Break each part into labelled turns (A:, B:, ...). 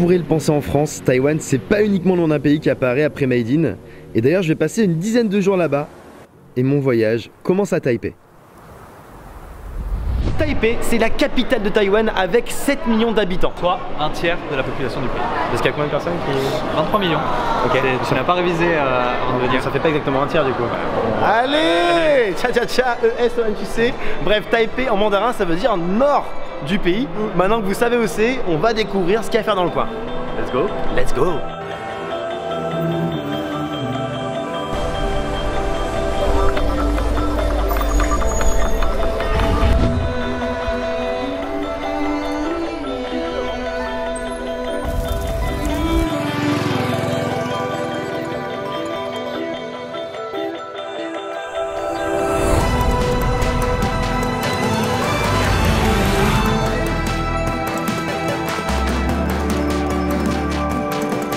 A: pourrait le penser en France, Taïwan c'est pas uniquement le nom d'un pays qui apparaît après Made in. Et d'ailleurs je vais passer une dizaine de jours là-bas et mon voyage commence à Taipei. Taipei, c'est la capitale de Taïwan avec 7 millions d'habitants.
B: Soit un tiers de la population du pays.
A: Parce qu'il y a combien de personnes qui...
B: 23 millions. Ok. Tu n'as pas révisé avant de venir.
A: Ça fait pas exactement un tiers du coup. Ouais. Allez, tcha tcha tcha, ES-O-N-Q-C. Bref, Taipei en mandarin ça veut dire nord du pays. Maintenant que vous savez où c'est, on va découvrir ce qu'il y a à faire dans le coin.
B: Let's go.
A: Let's go.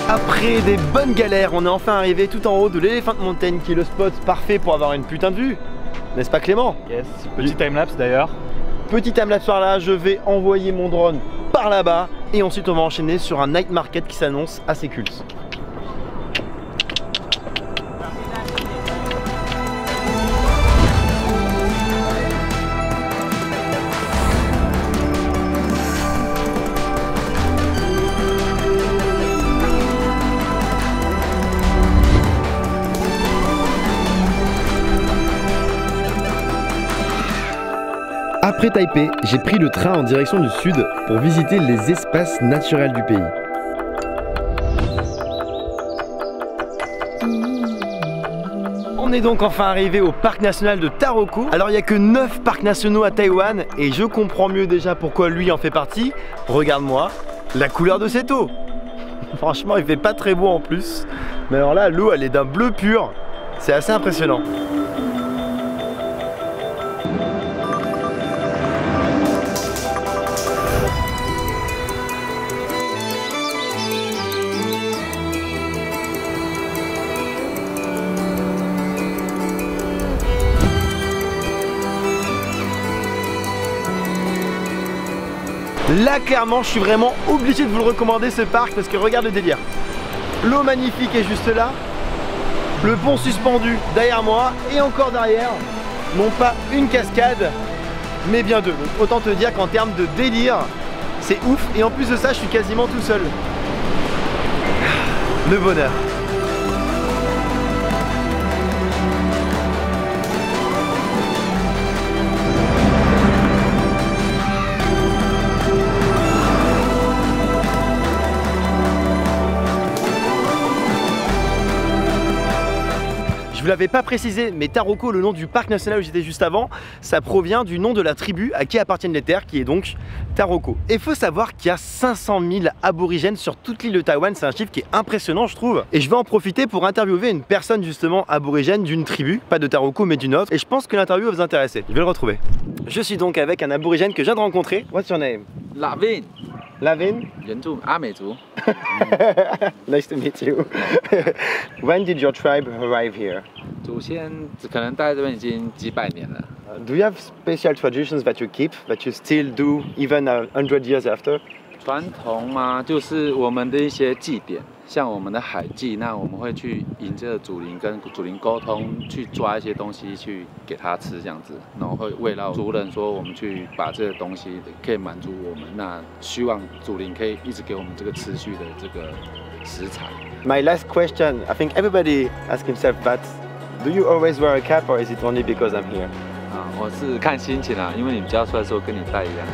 A: Après des bonnes galères, on est enfin arrivé tout en haut de l'Elephant Mountain qui est le spot parfait pour avoir une putain de vue. N'est-ce pas Clément?
B: Yes. Petit timelapse d'ailleurs.
A: Petit timelapse par là, je vais envoyer mon drone par là-bas et ensuite on va enchaîner sur un night market qui s'annonce assez culte. Après Taipei, j'ai pris le train en direction du sud pour visiter les espaces naturels du pays. On est donc enfin arrivé au parc national de Taroko. Alors il n'y a que 9 parcs nationaux à Taïwan et je comprends mieux déjà pourquoi lui en fait partie. Regarde-moi la couleur de cette eau. Franchement il fait pas très beau en plus. Mais alors là l'eau elle est d'un bleu pur. C'est assez impressionnant. Là clairement je suis vraiment obligé de vous le recommander ce parc parce que regarde le délire. L'eau magnifique est juste là. Le pont suspendu derrière moi et encore derrière. Non pas une cascade mais bien deux. Donc autant te dire qu'en termes de délire c'est ouf et en plus de ça je suis quasiment tout seul. Le bonheur. Je vous l'avais pas précisé, mais Taroko, le nom du parc national où j'étais juste avant, ça provient du nom de la tribu à qui appartiennent les terres, qui est donc Taroko. Et il faut savoir qu'il y a 500 000 aborigènes sur toute l'île de Taïwan, c'est un chiffre qui est impressionnant je trouve. Et je vais en profiter pour interviewer une personne justement aborigène d'une tribu, pas de Taroko mais d'une autre, et je pense que l'interview va vous intéresser. Je vais le retrouver. Je suis donc avec un aborigène que je viens de rencontrer. What's your name?
C: Lavin.
A: Lavin?
C: 原住阿美族。
A: Nice to meet you. When did your tribe arrive here?
C: 祖先可能待在这边已经几百年了。
A: Do you have special traditions that you keep, that you still do even 100 years after?
C: 传统嘛，就是我们的一些祭典，像我们的海祭，那我们会去迎着祖灵，跟祖灵沟通，去抓一些东西去给他吃，这样子，然后会慰劳族人说我们去把这个东西可以满足我们，那希望祖灵可以一直给我们这个持续的这个食材。
A: My last question, I think everybody asks himself that. Do you always wear a cap or is it only because I'm here?
C: 啊，我是看心情啦，因为你比较帅的时候跟你戴一样。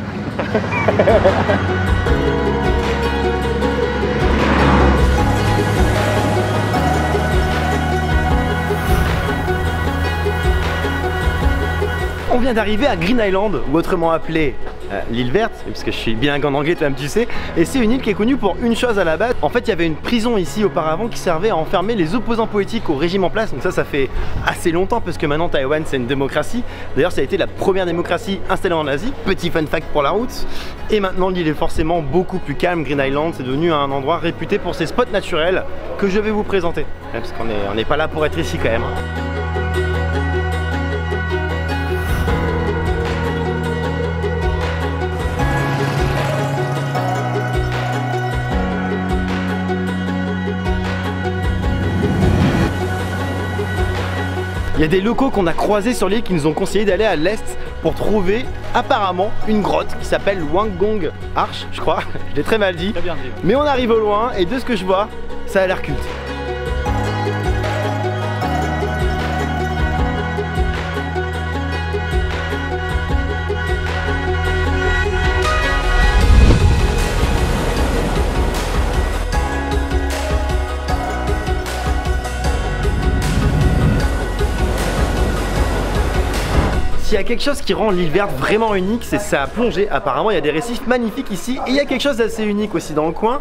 C: On vient d'arriver à Green Island, ou autrement appelée l'île verte, parce que je suis bien en anglais, toi-même tu sais. Et c'est une île qui est connue pour une chose à la base. En fait, il y avait une prison ici auparavant qui servait à enfermer les opposants politiques au régime en place. Donc ça fait assez longtemps, parce que maintenant Taïwan c'est une démocratie. D'ailleurs, ça a été la première démocratie installée en Asie. Petit fun fact pour la route. Et maintenant, l'île est forcément beaucoup plus calme. Green Island, c'est devenu un endroit réputé pour ses spots naturels que je vais vous présenter. Parce qu'on n'est pas là pour être ici quand même.
A: Il y a des locaux qu'on a croisés sur l'île qui nous ont conseillé d'aller à l'est pour trouver apparemment une grotte qui s'appelle Wangong Arch, je crois. Je l'ai très mal dit.
B: Très bien dit. Ouais.
A: Mais on arrive au loin et de ce que je vois, ça a l'air culte. S'il y a quelque chose qui rend l'île verte vraiment unique, c'est sa plongée. Apparemment, il y a des récifs magnifiques ici. Et il y a quelque chose d'assez unique aussi dans le coin,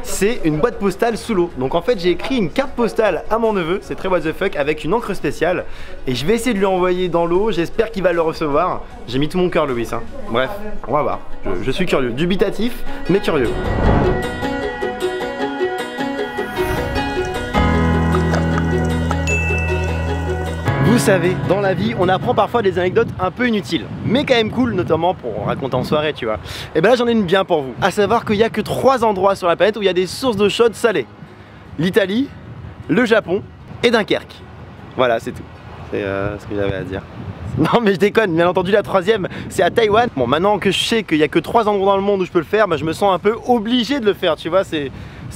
A: c'est une boîte postale sous l'eau. Donc en fait, j'ai écrit une carte postale à mon neveu, c'est très what the fuck, avec une encre spéciale. Et je vais essayer de lui envoyer dans l'eau, j'espère qu'il va le recevoir. J'ai mis tout mon cœur, Louis. Hein. Bref, on va voir. Je suis curieux, dubitatif, mais curieux. Vous savez, dans la vie, on apprend parfois des anecdotes un peu inutiles, mais quand même cool, notamment pour raconter en soirée, tu vois. Et ben là, j'en ai une bien pour vous. À savoir qu'il n'y a que 3 endroits sur la planète où il y a des sources d'eau chaude salée. L'Italie, le Japon et Dunkerque. Voilà, c'est tout. C'est ce que j'avais à dire. Non mais je déconne, bien entendu la 3e c'est à Taïwan. Bon, maintenant que je sais qu'il n'y a que 3 endroits dans le monde où je peux le faire, bah, je me sens un peu obligé de le faire, tu vois. C'est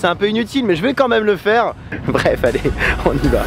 A: un peu inutile, mais je vais quand même le faire. Bref, allez, on y va.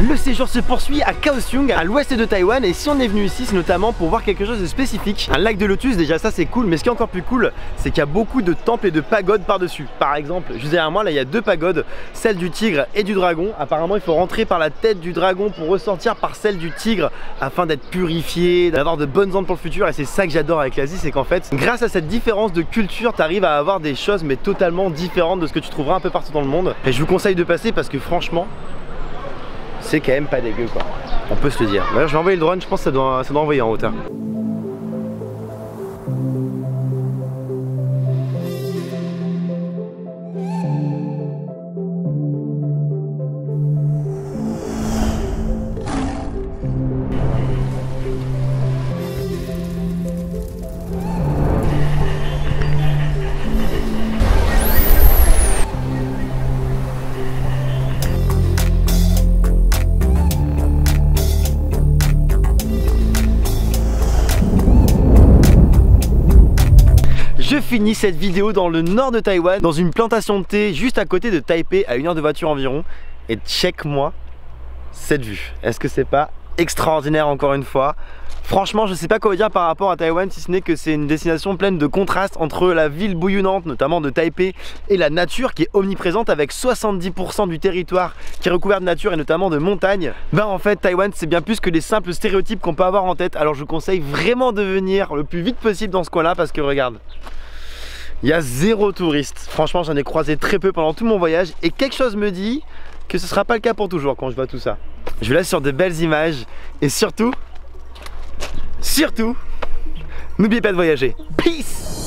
A: Le séjour se poursuit à Kaohsiung, à l'ouest de Taïwan, et si on est venu ici, c'est notamment pour voir quelque chose de spécifique. Un lac de lotus, déjà ça c'est cool, mais ce qui est encore plus cool, c'est qu'il y a beaucoup de temples et de pagodes par-dessus. Par exemple, juste derrière moi, là il y a 2 pagodes, celle du tigre et du dragon. Apparemment, il faut rentrer par la tête du dragon pour ressortir par celle du tigre afin d'être purifié, d'avoir de bonnes ondes pour le futur. Et c'est ça que j'adore avec l'Asie, c'est qu'en fait, grâce à cette différence de culture, tu arrives à avoir des choses mais totalement différentes de ce que tu trouveras un peu partout dans le monde. Et je vous conseille de passer parce que franchement, c'est quand même pas dégueu quoi, on peut se le dire. D'ailleurs je vais envoyer le drone, je pense que ça doit envoyer en hauteur. Je finis cette vidéo dans le nord de Taïwan, dans une plantation de thé juste à côté de Taipei, à 1 heure de voiture environ. Et check-moi cette vue. Est-ce que c'est pas extraordinaire encore une fois? Franchement, je sais pas quoi dire par rapport à Taïwan, si ce n'est que c'est une destination pleine de contrastes entre la ville bouillonnante, notamment de Taipei, et la nature qui est omniprésente avec 70% du territoire qui est recouvert de nature et notamment de montagnes. Ben en fait, Taïwan c'est bien plus que les simples stéréotypes qu'on peut avoir en tête. Alors je vous conseille vraiment de venir le plus vite possible dans ce coin-là parce que regarde, il y a 0 touristes. Franchement, j'en ai croisé très peu pendant tout mon voyage et quelque chose me dit que ce sera pas le cas pour toujours quand je vois tout ça. Je vous laisse sur de belles images et surtout, n'oubliez pas de voyager. Peace!